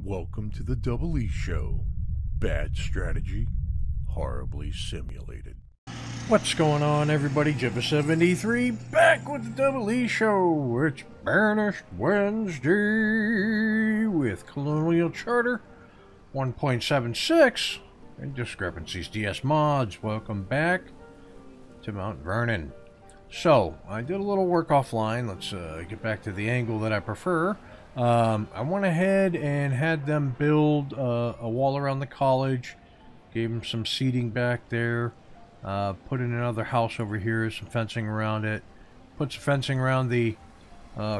Welcome to the DoubleEShow. Bad strategy, horribly simulated. What's going on, everybody? Jibba73 back with the DoubleEShow. It's Banished Wednesday with Colonial Charter 1.76 and Discrepency's DS mods. Welcome back to Mount Vernon. So, I did a little work offline. Let's get back to the angle that I prefer. I went ahead and had them build a wall around the college, gave them some seating back there, put in another house over here, some fencing around it, put some fencing around the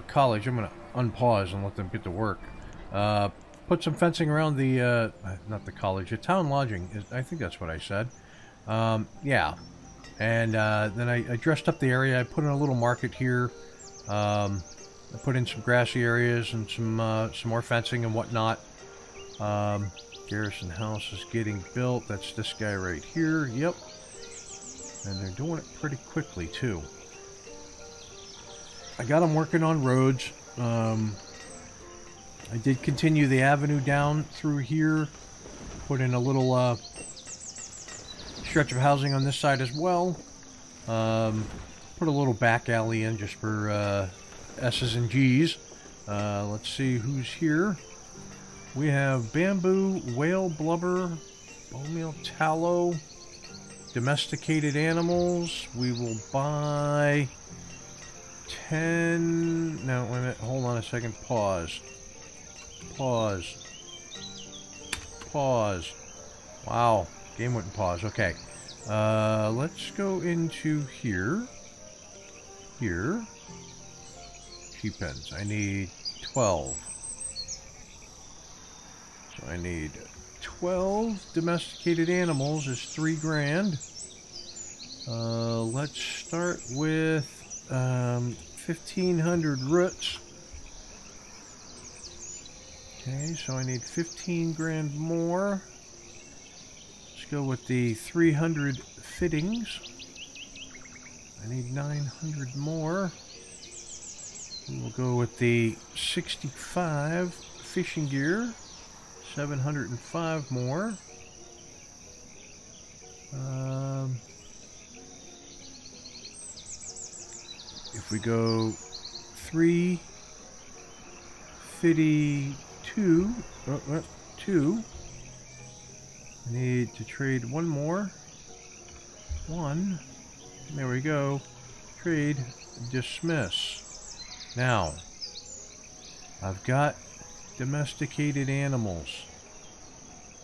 college. I'm going to unpause and let them get to work. Put some fencing around the, not the college, the town lodging, I think that's what I said. Yeah, and then I dressed up the area. I put in a little market here. I put in some grassy areas and some more fencing and whatnot. Garrison house is getting built. That's this guy right here. Yep. And they're doing it pretty quickly too. I got them working on roads. I did continue the avenue down through here. Put in a little stretch of housing on this side as well. Put a little back alley in just for S's and G's. Let's see who's here. We have bamboo, whale blubber, bone meal tallow, domesticated animals. We will buy 10. No, wait a minute. Hold on a second. Pause. Pause. Pause. Wow. Game wouldn't pause. Okay. Let's go into here. Here. Sheep pens. I need 12. So I need 12 domesticated animals is $3 grand. Let's start with 1,500 roots. Okay, so I need 15 grand more. Let's go with the 300 fittings. I need 900 more. We'll go with the 65 fishing gear, 705 more. If we go 352, two, I need to trade one more. One, there we go. Trade, dismiss. Now, I've got domesticated animals.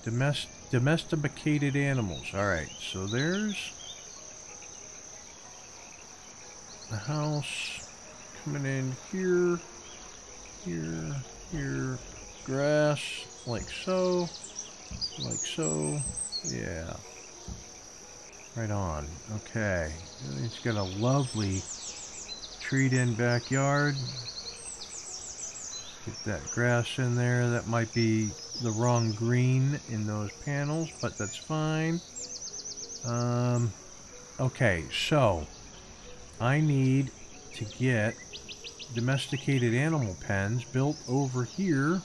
Domesticated animals. Alright, so there's the house coming in here, here, here, grass, like so, yeah. Right on. Okay. It's got a lovely treed-in backyard. Get that grass in there. That might be the wrong green in those panels, but that's fine. Okay, so I need to get domesticated animal pens built over here.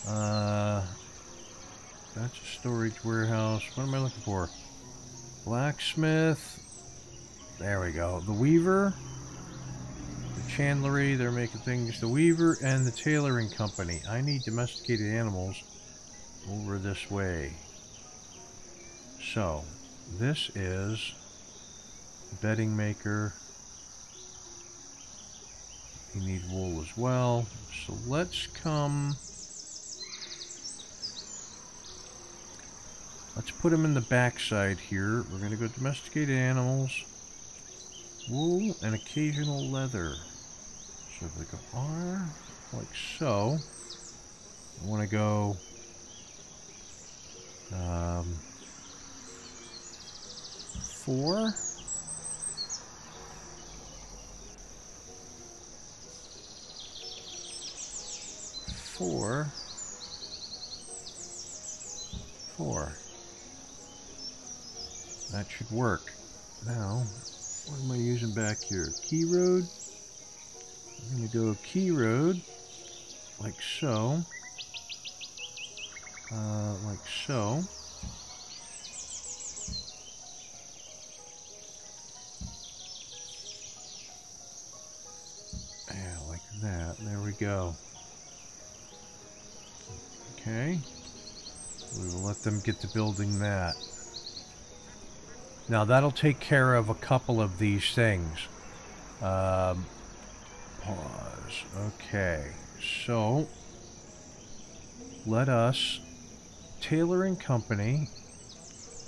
That's a storage warehouse. What am I looking for? Blacksmith. There we go. The weaver. Chandlery, they're making things. The weaver and the tailoring company. I need domesticated animals over this way. So, this is bedding maker. You need wool as well. So let's put them in the backside here. We're going to go domesticated animals, wool, and occasional leather. So if we go R, like so, I want to go 4. That should work. Now, what am I using back here? Key road. I'm going to go key road, like so. like so. Yeah, like that. There we go. Okay. We will let them get to building that. Now that'll take care of a couple of these things. Pause. Okay. So, let us... Tailor and Company.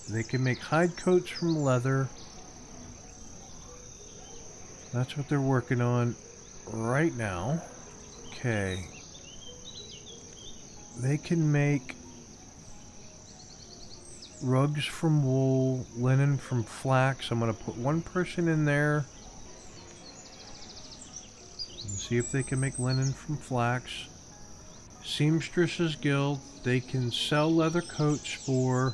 They can make hide coats from leather. That's what they're working on right now. Okay. They can make rugs from wool, linen from flax. I'm going to put one person in there and see if they can make linen from flax. Seamstresses Guild, they can sell leather coats for...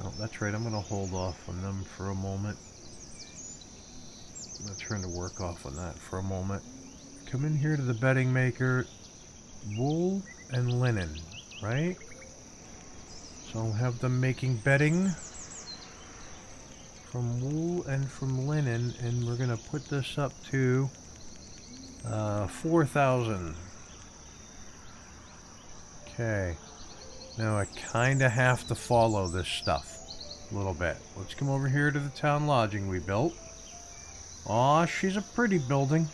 Oh, that's right, I'm going to hold off on them for a moment. I'm going to turn the work off on that for a moment. Come in here to the bedding maker. Wool and linen, right? So I'll have them making bedding from wool and from linen, and we're gonna put this up to 4,000. Okay. Now I kinda have to follow this stuff a little bit. Let's come over here to the town lodging we built. Aw, she's a pretty building.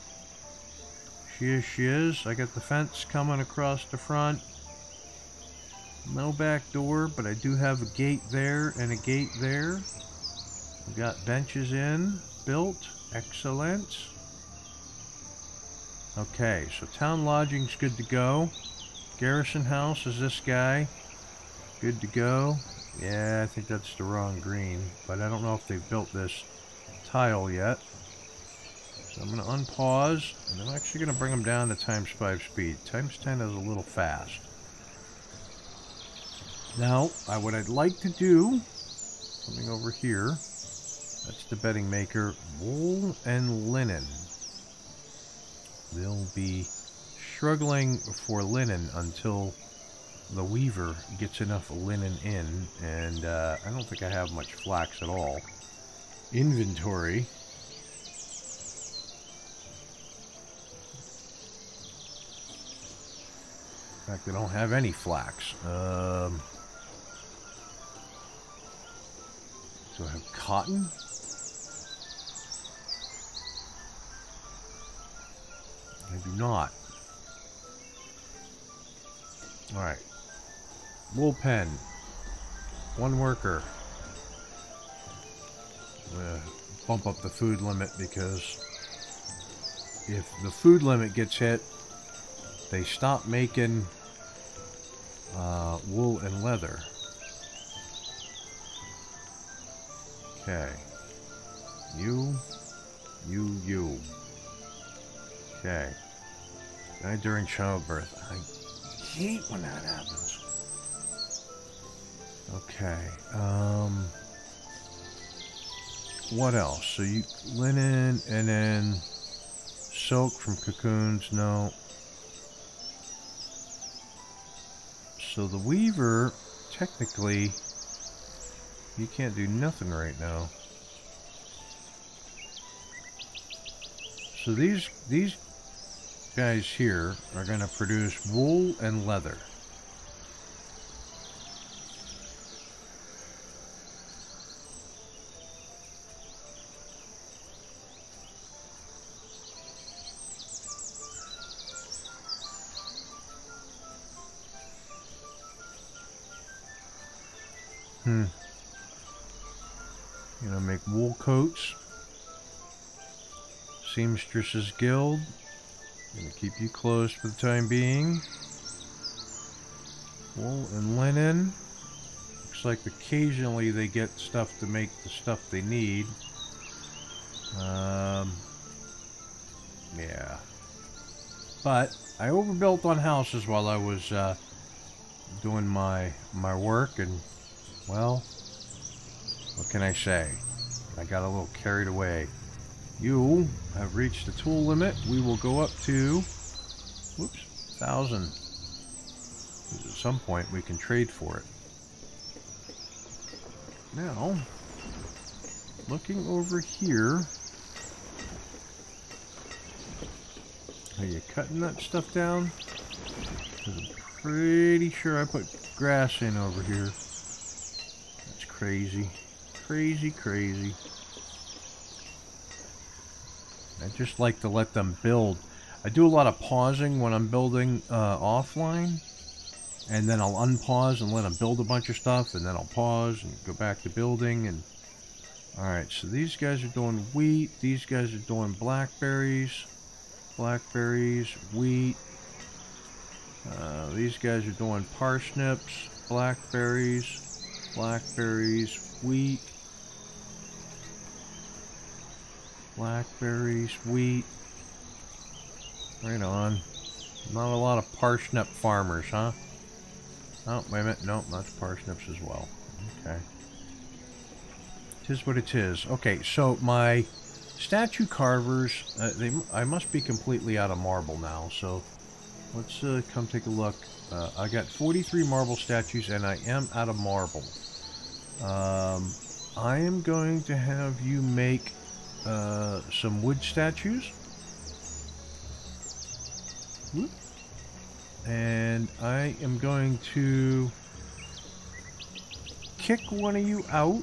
She is. I got the fence coming across the front. No back door, but I do have a gate there and a gate there. We got benches in, built. Excellent. Okay, so town lodging's good to go. Garrison house is this guy. Good to go. Yeah, I think that's the wrong green, but I don't know if they've built this tile yet. So I'm going to unpause, and I'm actually going to bring them down to ×5 speed. ×10 is a little fast. Now, what I'd like to do, coming over here, that's the bedding maker, wool and linen. They'll be struggling for linen until the weaver gets enough linen in, and I don't think I have much flax at all. Inventory. In fact, I don't have any flax. Do I have cotton? I do not. Alright. Wool pen. One worker. I'm gonna bump up the food limit because if the food limit gets hit, they stop making wool and leather. Okay. You. Okay. Died during childbirth. I hate when that happens. Okay. What else? So you linen and then silk from cocoons. No. So the weaver, technically, you can't do nothing right now. So these guys here are going to produce wool and leather. You know, make wool coats. Seamstresses Guild. Gonna keep you closed for the time being. Wool and linen. Looks like occasionally they get stuff to make the stuff they need. Yeah. But I overbuilt on houses while I was doing my work, and well, what can I say? I got a little carried away. You have reached the tool limit. We will go up to Whoops, 1,000. At some point we can trade for it. Now, looking over here, are you cutting that stuff down? 'Cause I'm pretty sure I put grass in over here. That's crazy. Crazy, crazy. I just like to let them build. I do a lot of pausing when I'm building offline. And then I'll unpause and let them build a bunch of stuff. And then I'll pause and go back to building. And alright, so these guys are doing wheat. These guys are doing blackberries. Blackberries, wheat. These guys are doing parsnips, blackberries, blackberries, wheat. Blackberries, wheat. Right on. Not a lot of parsnip farmers, huh? Oh, wait a minute. Nope, that's parsnips as well. Okay. It is what it is. Okay, so my statue carvers, I must be completely out of marble now, so let's come take a look. I got 43 marble statues, and I am out of marble. I am going to have you make some wood statues. Whoop. And I am going to kick one of you out,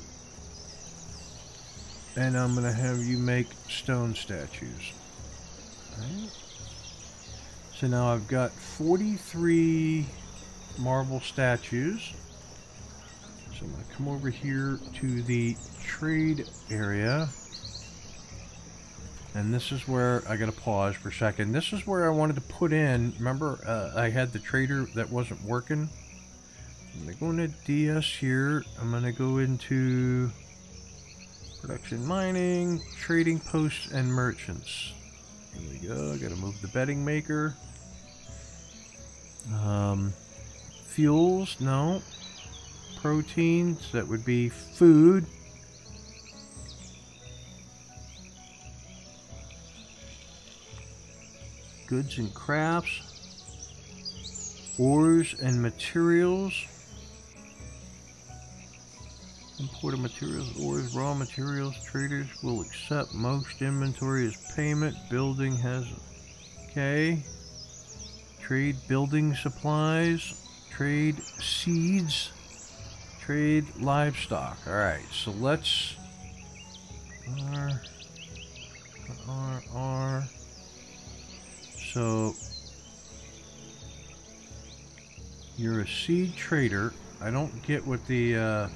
and I'm going to have you make stone statues. Right. So now I've got 43 marble statues. So I'm going to come over here to the trade area. And this is where I got to pause for a second. This is where I wanted to put in. Remember, I had the trader that wasn't working. I'm going to go into DS here. I'm going to go into production mining, trading posts, and merchants. Here we go. I got to move the bedding maker. Fuels, no. Proteins, that would be food. Goods and crafts, ores and materials, imported materials, ores, raw materials. Traders will accept most inventory as payment. Building has, okay. Trade building supplies, trade seeds, trade livestock. All right, so let's R. So, you're a seed trader. I don't get what the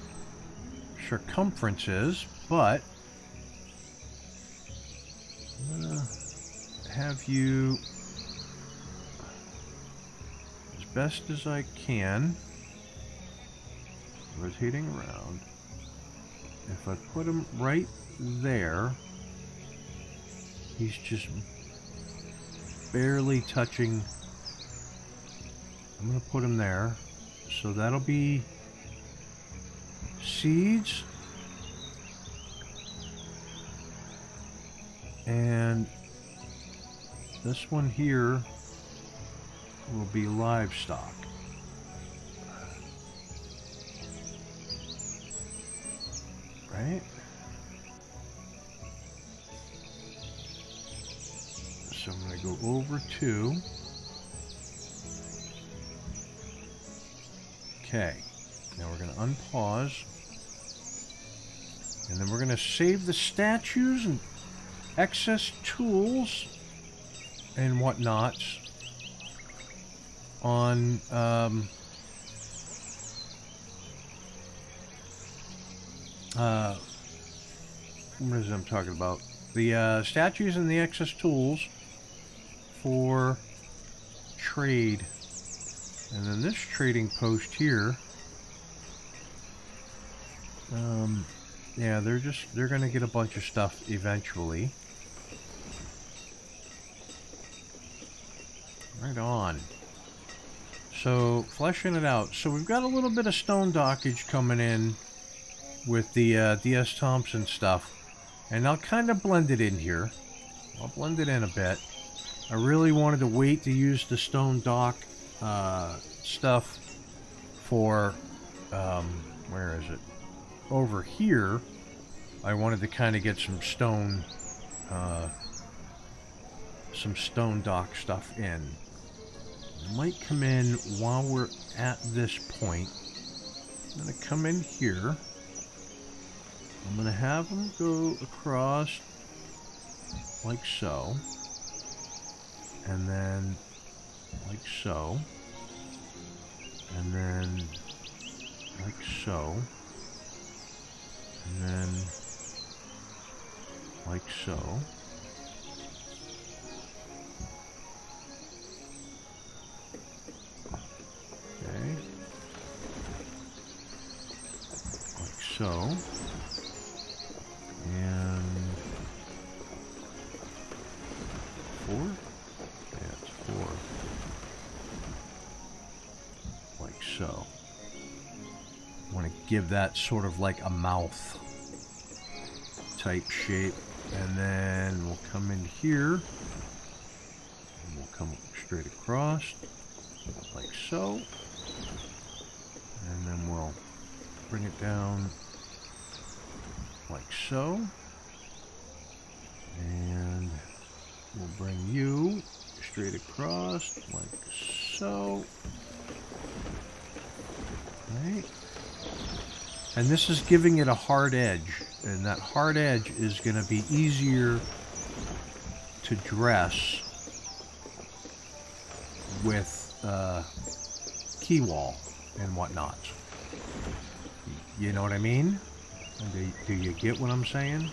circumference is, but I'm gonna have you, as best as I can, rotating around. If I put him right there, he's just barely touching. I'm going to put him there. So that'll be seeds. And this one here will be livestock. Right? So I'm going to go over to, okay, now we're going to unpause, and then we're going to save the statues and excess tools and whatnots on what is it I'm talking about? The statues and the excess tools for trade. And then this trading post here, yeah, they're gonna get a bunch of stuff eventually. Right on. So fleshing it out. So we've got a little bit of stone dockage coming in with the DS Thompson stuff, and I'll kind of blend it in here. I'll blend it in a bit. I really wanted to wait to use the stone dock stuff for, where is it? Over here, I wanted to kind of get some stone dock stuff in. I might come in while we're at this point. I'm going to come in here. I'm going to have them go across like so. And then like so. And then like so. And then like so. Okay. Like so. And 4? Yeah, it's 4. Like so. I want to give that sort of like a mouth type shape. And then we'll come in here. And we'll come straight across. Like so. And then we'll bring it down like so. And we'll bring you straight across like so. Right. And this is giving it a hard edge. And that hard edge is going to be easier to dress with key wall and whatnot. You know what I mean? Do you get what I'm saying?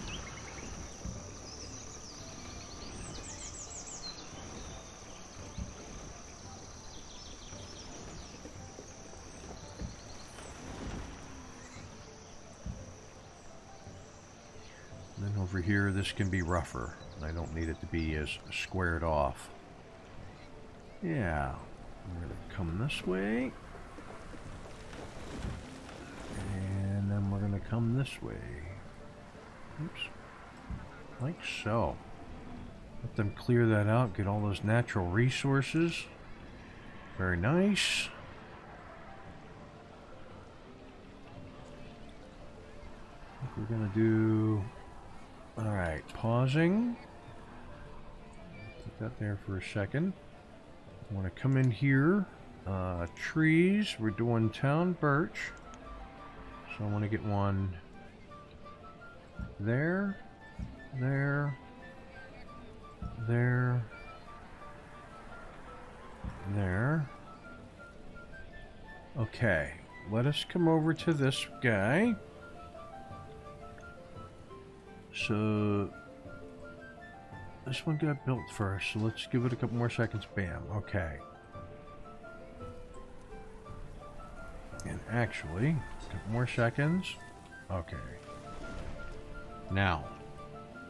And then over here, this can be rougher. I don't need it to be as squared off. Yeah. I'm going to come this way. And then we're going to come this way. Oops. Like so. Let them clear that out. Get all those natural resources. Very nice. I think we're going to do... Alright, pausing. Put that there for a second. I want to come in here, trees, we're doing town birch, so I want to get one there, there, there, there. Okay, let us come over to this guy. So this one got built first, so let's give it a couple more seconds. Bam. Okay. And actually, a couple more seconds. Okay. Now,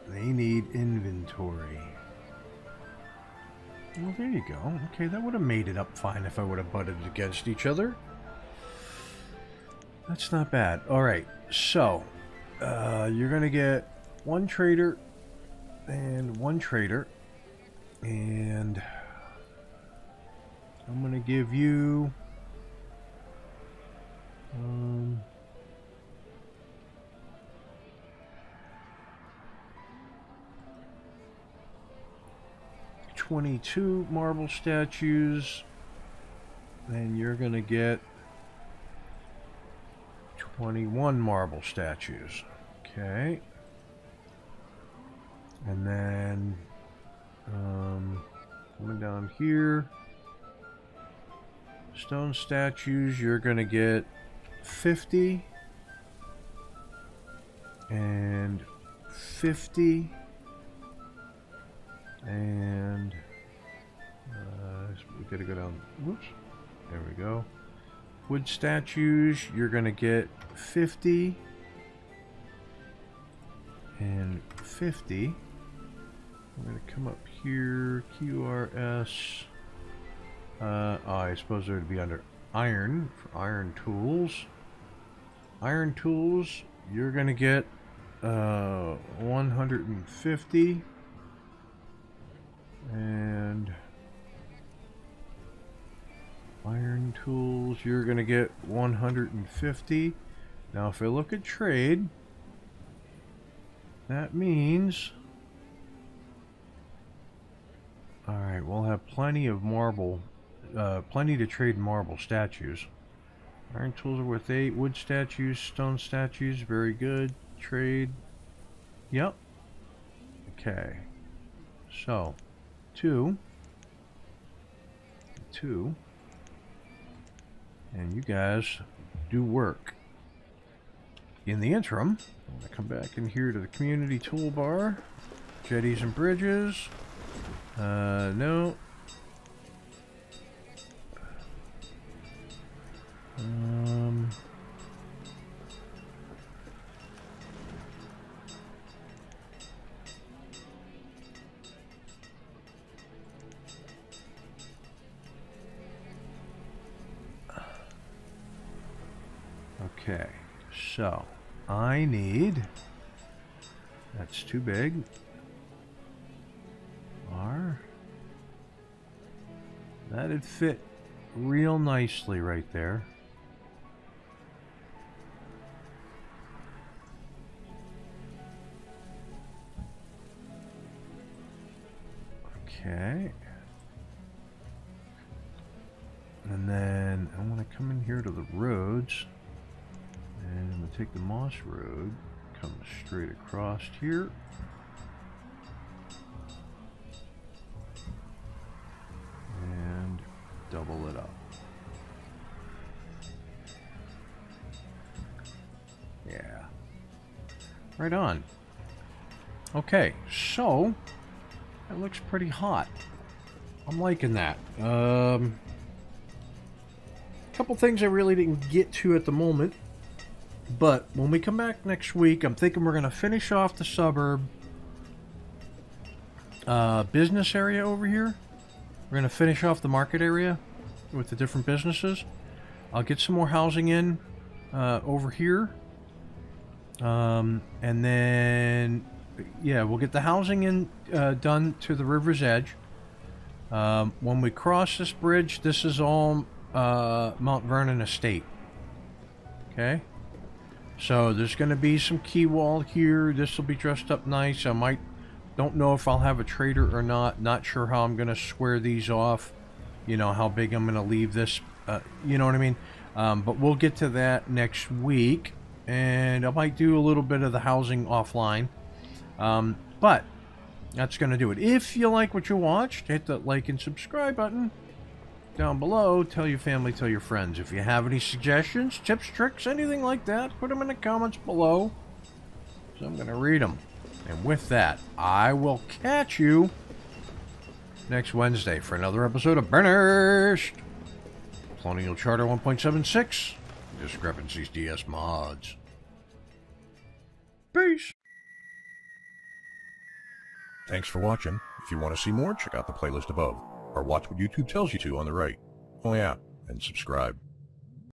they need inventory. Well, there you go. Okay, that would have made it up fine if I would have butted against each other. That's not bad. Alright, so, you're going to get one trader and one trader, and I'm gonna give you 22 marble statues, and you're gonna get 21 marble statues. Okay. And then, coming down here, stone statues, you're going to get 50 and 50 and we got to go down, whoops, there we go. Wood statues, you're going to get 50 and 50. I'm going to come up here, QRS. Oh, I suppose it would be under iron, for iron tools. Iron tools, you're going to get 150. And iron tools, you're going to get 150. Now if I look at trade, that means... Alright, we'll have plenty of marble, plenty to trade marble statues. Iron tools are worth 8. Wood statues, stone statues, very good. Trade. Yep. Okay. So, 2. And you guys do work. In the interim, I'm going to come back in here to the community toolbar. Jetties and bridges. No. Okay, so I need, that's too big. That'd fit real nicely right there. Okay. And then I want to come in here to the roads. And I'm going to take the Moss Road, come straight across here. And double it up. Yeah. Right on. Okay, so that looks pretty hot. I'm liking that. Couple things I really didn't get to at the moment. But when we come back next week, I'm thinking we're going to finish off the suburb business area over here. We're going to finish off the market area with the different businesses. I'll get some more housing in over here. And then, yeah, we'll get the housing in done to the river's edge. When we cross this bridge, this is all Mount Vernon Estate. Okay? So there's going to be some key wall here. This will be dressed up nice. Don't know if I'll have a trader or not. Not sure how I'm going to square these off. You know, how big I'm going to leave this. You know what I mean? But we'll get to that next week. And I might do a little bit of the housing offline. But that's going to do it. If you like what you watched, hit that like and subscribe button down below. Tell your family, tell your friends. If you have any suggestions, tips, tricks, anything like that, put them in the comments below. So I'm going to read them. And with that, I will catch you next Wednesday for another episode of Banished. Colonial Charter 1.76. Discrepencies DS mods. Peace. Thanks for watching. If you want to see more, check out the playlist above. Or watch what YouTube tells you to on the right. Oh yeah, and subscribe.